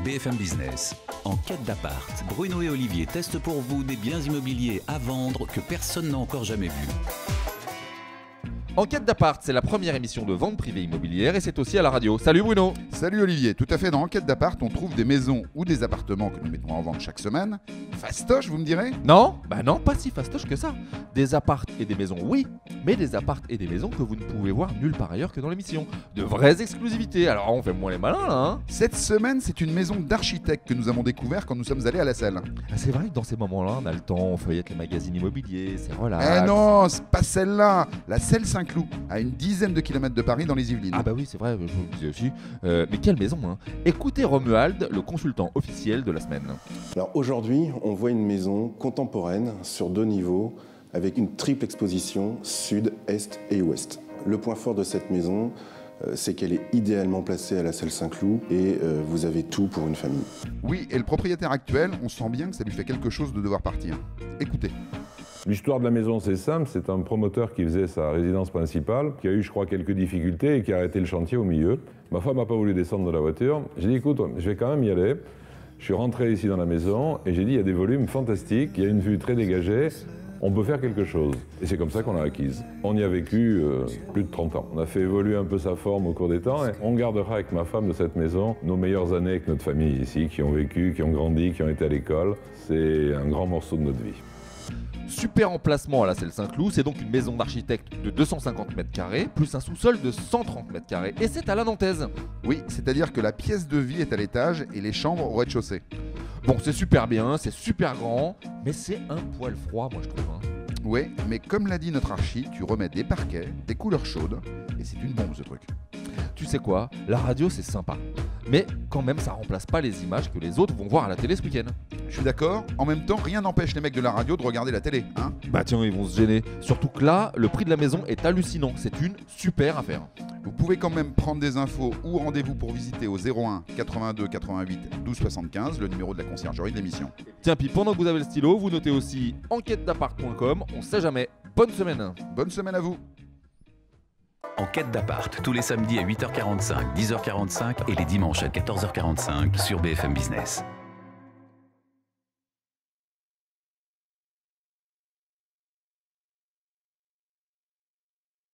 BFM Business. En quête d'appart, Bruno et Olivier testent pour vous des biens immobiliers à vendre que personne n'a encore jamais vus. En quête d'appart, c'est la première émission de vente privée immobilière et c'est aussi à la radio. Salut Bruno. Salut Olivier, tout à fait, dans Enquête d'appart, on trouve des maisons ou des appartements que nous mettons en vente chaque semaine. Fastoche, vous me direz? Non, non, pas si fastoche que ça. Des apparts et des maisons, oui, mais des apparts et des maisons que vous ne pouvez voir nulle part ailleurs que dans l'émission. De vraies exclusivités, alors on fait moins les malins là, hein. Cette semaine, c'est une maison d'architecte que nous avons découvert quand nous sommes allés à la selle. Ah, c'est vrai que dans ces moments-là, on a le temps, on feuillette les magazines immobiliers, c'est relax. Eh non, c'est pas celle-là, la selle Saint-Cloud, à une dizaine de kilomètres de Paris dans les Yvelines. Ah bah oui, c'est vrai, je vous le disais aussi. Mais quelle maison, hein. Écoutez Romuald, le consultant officiel de la semaine. Alors aujourd'hui, on voit une maison contemporaine sur 2 niveaux avec une triple exposition sud, est et ouest. Le point fort de cette maison, c'est qu'elle est idéalement placée à la selle Saint-Cloud et vous avez tout pour une famille. Oui, et le propriétaire actuel, on sent bien que ça lui fait quelque chose de devoir partir. Écoutez. L'histoire de la maison, c'est simple, c'est un promoteur qui faisait sa résidence principale, qui a eu, je crois, quelques difficultés et qui a arrêté le chantier au milieu. Ma femme n'a pas voulu descendre de la voiture. J'ai dit, écoute, je vais quand même y aller. Je suis rentré ici dans la maison et j'ai dit, il y a des volumes fantastiques, il y a une vue très dégagée, on peut faire quelque chose. Et c'est comme ça qu'on l'a acquise. On y a vécu plus de 30 ans. On a fait évoluer un peu sa forme au cours des temps et on gardera avec ma femme de cette maison nos meilleures années avec notre famille ici, qui ont vécu, qui ont grandi, qui ont été à l'école. C'est un grand morceau de notre vie. Super emplacement à la selle Saint-Cloud, c'est donc une maison d'architecte de 250 mètres carrés, plus un sous-sol de 130 mètres carrés, et c'est à la nantaise. Oui, c'est-à-dire que la pièce de vie est à l'étage et les chambres au rez-de-chaussée. Bon, c'est super bien, c'est super grand, mais c'est un poil froid, moi je trouve. Hein. Oui, mais comme l'a dit notre archi, tu remets des parquets, des couleurs chaudes, et c'est une bombe ce truc. Tu sais quoi, la radio c'est sympa, mais quand même ça remplace pas les images que les autres vont voir à la télé ce week-end. Je suis d'accord, en même temps, rien n'empêche les mecs de la radio de regarder la télé, hein. Bah tiens, ils vont se gêner. Surtout que là, le prix de la maison est hallucinant, c'est une super affaire. Vous pouvez quand même prendre des infos ou rendez-vous pour visiter au 01 82 88 12 75, le numéro de la conciergerie de l'émission. Tiens, puis pendant que vous avez le stylo, vous notez aussi enquêtedappart.com, on sait jamais. Bonne semaine. Bonne semaine à vous. En quête d'appart, tous les samedis à 8h45, 10h45 et les dimanches à 14h45 sur BFM Business.